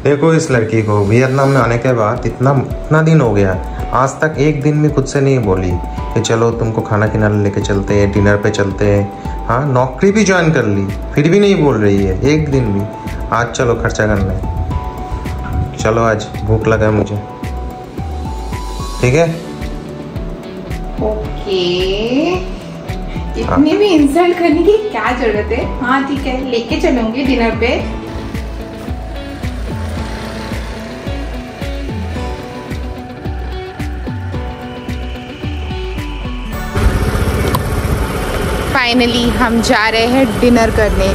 देखो इस लड़की को वियतनाम में आने के बाद इतना दिन हो गया, आज तक एक दिन भी खुद से नहीं बोली कि चलो तुमको खाना खिलाने लेके चलते हैं, डिनर पे चलते हैं। हाँ, नौकरी भी ज्वाइन कर ली, फिर भी नहीं बोल रही है एक दिन भी। आज चलो खर्चा करने, चलो आज भूख लगा है मुझे, ठीक है? ओके, इतनी भी इंसल्ट करने की क्या जरूरत है। हाँ ठीक है, लेके चलूंगी डिनर पे। फाइनली हम जा रहे हैं डिनर करने।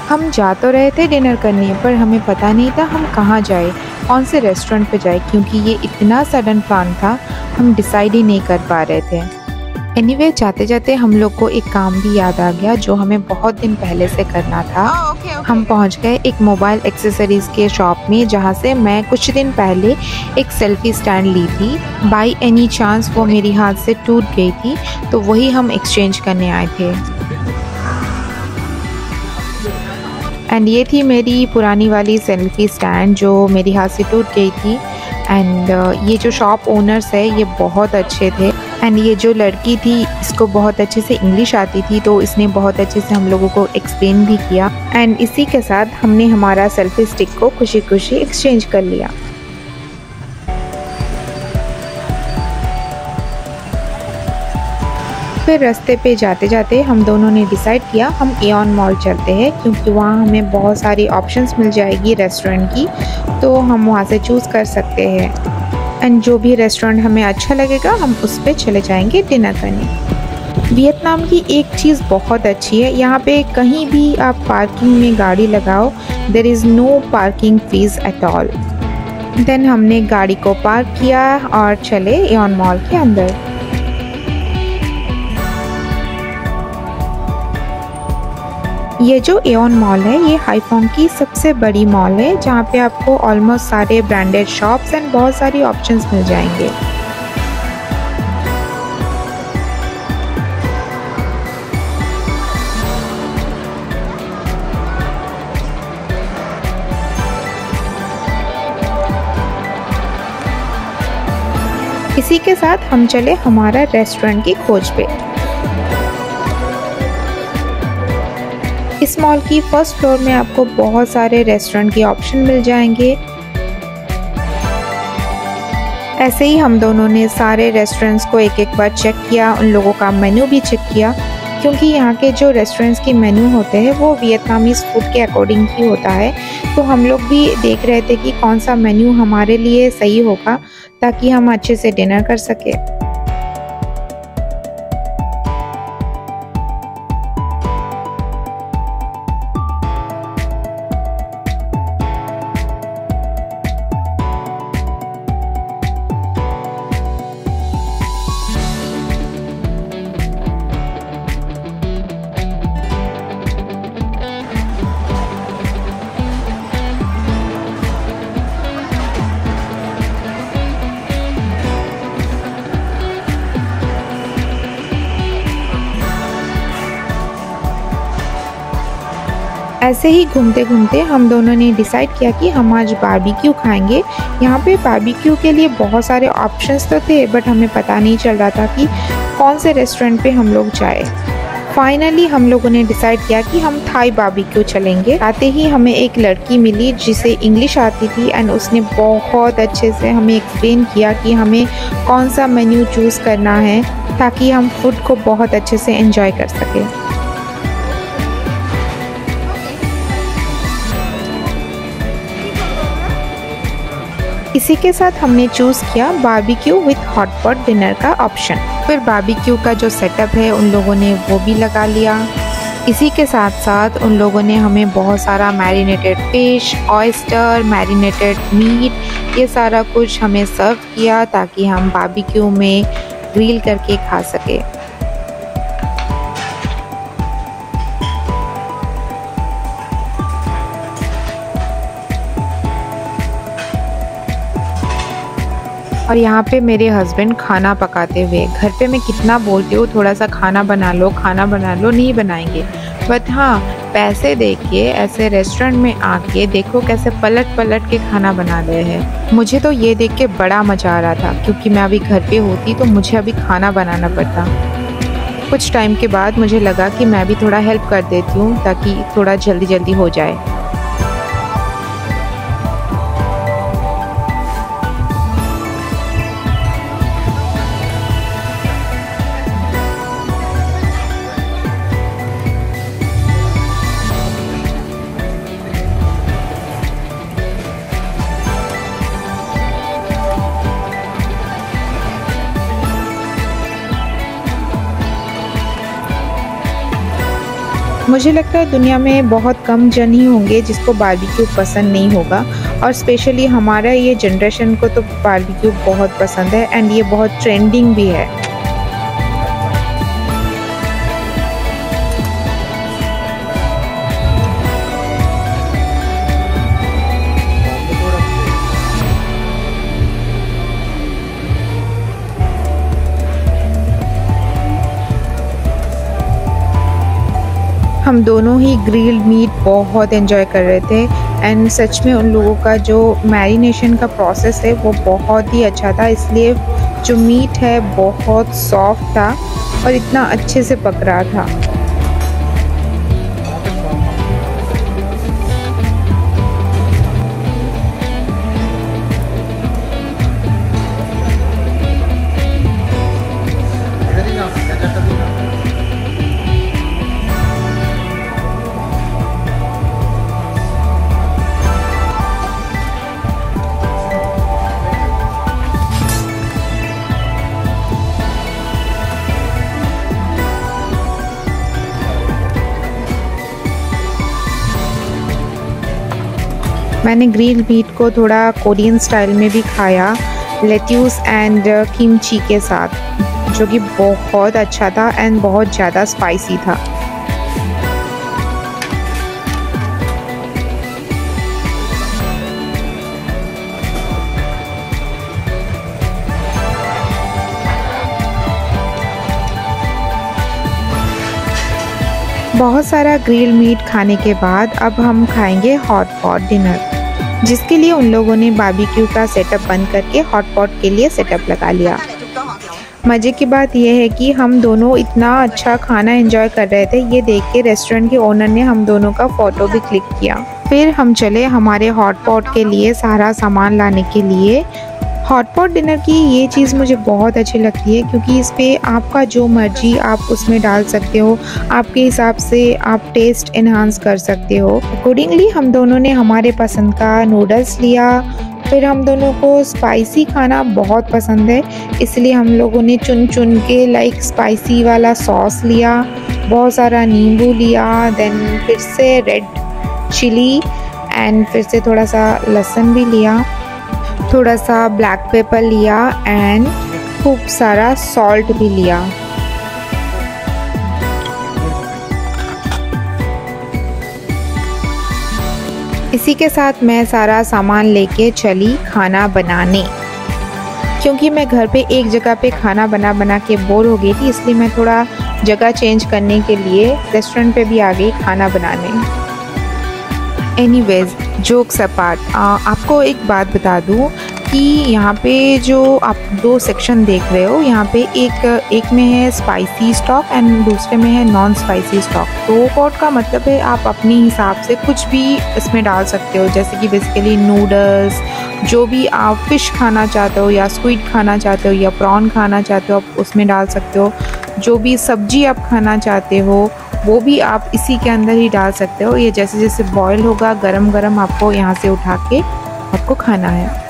हम जा तो रहे थे डिनर करने, पर हमें पता नहीं था हम कहाँ जाए, कौन से रेस्टोरेंट पे जाए, क्योंकि ये इतना सडन प्लान था, हम डिसाइड ही नहीं कर पा रहे थे। एनीवे, जाते जाते हम लोग को एक काम भी याद आ गया जो हमें बहुत दिन पहले से करना था। हम पहुंच गए एक मोबाइल एक्सेसरीज के शॉप में, जहां से मैं कुछ दिन पहले एक सेल्फी स्टैंड ली थी। बाय एनी चांस वो मेरी हाथ से टूट गई थी, तो वही हम एक्सचेंज करने आए थे। एंड ये थी मेरी पुरानी वाली सेल्फी स्टैंड जो मेरी हाथ से टूट गई थी। एंड ये जो शॉप ओनर्स है ये बहुत अच्छे थे। एंड ये जो लड़की थी इसको बहुत अच्छे से इंग्लिश आती थी, तो इसने बहुत अच्छे से हम लोगों को एक्सप्लेन भी किया। एंड इसी के साथ हमने हमारा सेल्फी स्टिक को खुशी खुशी एक्सचेंज कर लिया। फिर रास्ते पे जाते जाते हम दोनों ने डिसाइड किया हम एऑन मॉल चलते हैं, क्योंकि वहाँ हमें बहुत सारी ऑप्शंस मिल जाएगी रेस्टोरेंट की, तो हम वहाँ से चूज़ कर सकते हैं। एंड जो भी रेस्टोरेंट हमें अच्छा लगेगा हम उस पर चले जाएंगे डिनर करने। वियतनाम की एक चीज़ बहुत अच्छी है, यहाँ पे कहीं भी आप पार्किंग में गाड़ी लगाओ, there is no parking fees at all. Then हमने गाड़ी को पार्क किया और चले एऑन मॉल के अंदर। ये जो एऑन मॉल है ये हाईफोंग की सबसे बड़ी मॉल है, जहाँ पे आपको ऑलमोस्ट सारे ब्रांडेड शॉप्स एंड बहुत सारी ऑप्शंस मिल जाएंगे। इसी के साथ हम चले हमारा रेस्टोरेंट की खोज पे। इस मॉल की फर्स्ट फ्लोर में आपको बहुत सारे रेस्टोरेंट के ऑप्शन मिल जाएंगे। ऐसे ही हम दोनों ने सारे रेस्टोरेंट्स को एक एक बार चेक किया, उन लोगों का मेन्यू भी चेक किया, क्योंकि यहाँ के जो रेस्टोरेंट्स के मेन्यू होते हैं वो वियतनामीज फूड के अकॉर्डिंग ही होता है। तो हम लोग भी देख रहे थे कि कौन सा मेन्यू हमारे लिए सही होगा, ताकि हम अच्छे से डिनर कर सके। ऐसे ही घूमते घूमते हम दोनों ने डिसाइड किया कि हम आज बारबेक्यू खाएंगे। यहाँ पे बारबेक्यू के लिए बहुत सारे ऑप्शंस तो थे, बट हमें पता नहीं चल रहा था कि कौन से रेस्टोरेंट पे हम लोग जाए। फाइनली हम लोगों ने डिसाइड किया कि हम थाई बारबेक्यू चलेंगे। आते ही हमें एक लड़की मिली जिसे इंग्लिश आती थी, एंड उसने बहुत अच्छे से हमें एक्सप्लेन किया कि हमें कौन सा मेन्यू चूज़ करना है, ताकि हम फूड को बहुत अच्छे से एंजॉय कर सकें। इसी के साथ हमने चूज़ किया बारबेक्यू विथ हॉटपॉट डिनर का ऑप्शन। फिर बारबेक्यू का जो सेटअप है उन लोगों ने वो भी लगा लिया। इसी के साथ साथ उन लोगों ने हमें बहुत सारा marinated fish, oyster, marinated meat, ये सारा कुछ हमें सर्व किया, ताकि हम बारबेक्यू में ग्रिल करके खा सके। और यहाँ पे मेरे हस्बैंड खाना पकाते हुए, घर पे मैं कितना बोलती हूँ थोड़ा सा खाना बना लो नहीं बनाएंगे, बट हाँ पैसे दे के ऐसे रेस्टोरेंट में आके देखो कैसे पलट पलट के खाना बना रहे हैं। मुझे तो ये देख के बड़ा मज़ा आ रहा था, क्योंकि मैं अभी घर पे होती तो मुझे अभी खाना बनाना पड़ता। कुछ टाइम के बाद मुझे लगा कि मैं भी थोड़ा हेल्प कर देती हूँ ताकि थोड़ा जल्दी जल्दी हो जाए। मुझे लगता है दुनिया में बहुत कम जन ही होंगे जिसको बारबेक्यू पसंद नहीं होगा, और स्पेशली हमारा ये जनरेशन को तो बारबेक्यू बहुत पसंद है एंड ये बहुत ट्रेंडिंग भी है। हम दोनों ही ग्रिल्ड मीट बहुत एंजॉय कर रहे थे एंड सच में उन लोगों का जो मैरिनेशन का प्रोसेस है वो बहुत ही अच्छा था, इसलिए जो मीट है बहुत सॉफ्ट था और इतना अच्छे से पक रहा था। मैंने ग्रिल मीट को थोड़ा कोरियन स्टाइल में भी खाया, लेट्यूस एंड किमची के साथ, जो कि बहुत अच्छा था एंड बहुत ज़्यादा स्पाइसी था। बहुत सारा ग्रिल मीट खाने के बाद अब हम खाएंगे हॉट पॉट डिनर, जिसके लिए उन लोगों ने बारबेक्यू का सेटअप बंद करके हॉट पॉट के लिए सेटअप लगा लिया। मज़े की बात यह है कि हम दोनों इतना अच्छा खाना एंजॉय कर रहे थे, ये देख के रेस्टोरेंट के ओनर ने हम दोनों का फ़ोटो भी क्लिक किया। फिर हम चले हमारे हॉट पॉट के लिए सारा सामान लाने के लिए। हॉट पॉट डिनर की ये चीज़ मुझे बहुत अच्छी लगती है, क्योंकि इस पर आपका जो मर्जी आप उसमें डाल सकते हो, आपके हिसाब से आप टेस्ट एनहांस कर सकते हो। अकॉर्डिंगली हम दोनों ने हमारे पसंद का नूडल्स लिया। फिर हम दोनों को स्पाइसी खाना बहुत पसंद है, इसलिए हम लोगों ने चुन चुन के लाइक स्पाइसी वाला सॉस लिया, बहुत सारा नींबू लिया, देन फिर से रेड चिली एंड फिर से थोड़ा सा लहसुन भी लिया, थोड़ा सा ब्लैक पेपर लिया एंड खूब सारा सॉल्ट भी लिया। इसी के साथ मैं सारा सामान लेके चली खाना बनाने, क्योंकि मैं घर पे एक जगह पे खाना बना बना के बोर हो गई थी, इसलिए मैं थोड़ा जगह चेंज करने के लिए रेस्टोरेंट पे भी आ गई खाना बनाने। एनीवेज, जोक्स अपार्ट, आपको एक बात बता दूँ कि यहाँ पे जो आप दो सेक्शन देख रहे हो, यहाँ पे एक में है स्पाइसी स्टॉक एंड दूसरे में है नॉन स्पाइसी स्टॉक। तो पॉट का मतलब है आप अपने हिसाब से कुछ भी इसमें डाल सकते हो, जैसे कि बेसिकली नूडल्स, जो भी आप फ़िश खाना चाहते हो या स्क्विड खाना चाहते हो या प्रॉन खाना चाहते हो आप उसमें डाल सकते हो। जो भी सब्जी आप खाना चाहते हो वो भी आप इसी के अंदर ही डाल सकते हो। ये जैसे जैसे बॉयल होगा गरम गरम आपको यहाँ से उठा के आपको खाना है।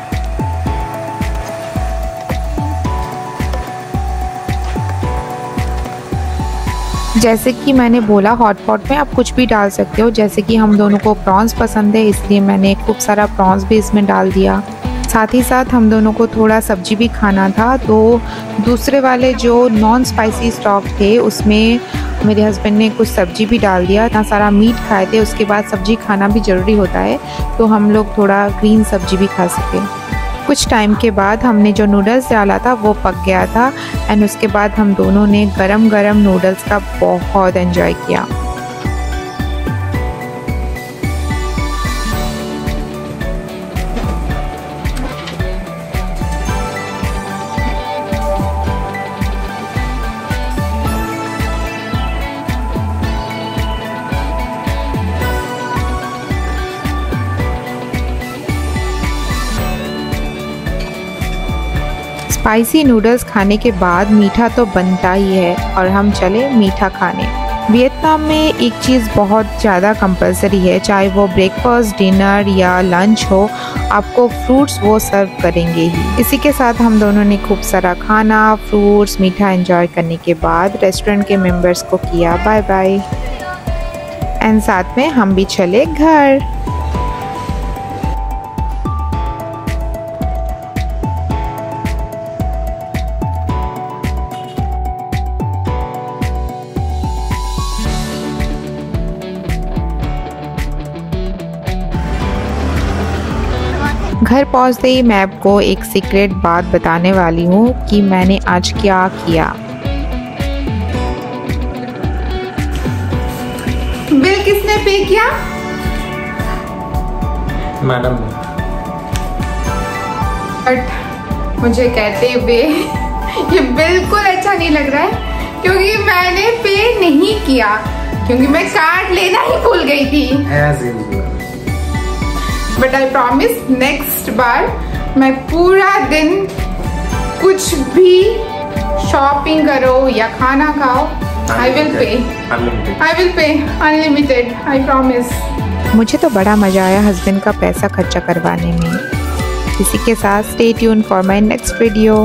जैसे कि मैंने बोला हॉट पॉट में आप कुछ भी डाल सकते हो, जैसे कि हम दोनों को प्रॉन्स पसंद है इसलिए मैंने खूब सारा प्रॉन्स भी इसमें डाल दिया। साथ ही साथ हम दोनों को थोड़ा सब्जी भी खाना था, तो दूसरे वाले जो नॉन स्पाइसी स्टॉक थे उसमें मेरे हस्बैंड ने कुछ सब्जी भी डाल दिया। इतना सारा मीट खाए थे, उसके बाद सब्जी खाना भी ज़रूरी होता है, तो हम लोग थोड़ा ग्रीन सब्जी भी खा सके। कुछ टाइम के बाद हमने जो नूडल्स डाला था वो पक गया था एंड उसके बाद हम दोनों ने गरम गरम नूडल्स का बहुत एंजॉय किया। स्पाइसी नूडल्स खाने के बाद मीठा तो बनता ही है और हम चले मीठा खाने। वियतनाम में एक चीज़ बहुत ज़्यादा कंपलसरी है, चाहे वो ब्रेकफास्ट, डिनर या लंच हो, आपको फ्रूट्स वो सर्व करेंगे ही। इसी के साथ हम दोनों ने खूब सारा खाना, फ्रूट्स, मीठा एंजॉय करने के बाद रेस्टोरेंट के मेंबर्स को किया बाय बाय एंड साथ में हम भी चले घर। घर पहुंचते ही मैं आपको एक सीक्रेट बात बताने वाली हूँ कि मैंने आज क्या किया। बिल किसने पे किया? मैडम। बट मुझे कहते हुए ये बिल्कुल अच्छा नहीं लग रहा है क्योंकि मैंने पे नहीं किया, क्योंकि मैं कार्ड लेना ही भूल गई थी। As usual. But I promise next बार मैं पूरा दिन कुछ भी शॉपिंग करो या खाना खाओ, I will pay unlimited, I promise. मुझे तो बड़ा मज़ा आया हस्बैंड का पैसा खर्चा करवाने में। इसी के साथ stay tune for my next video.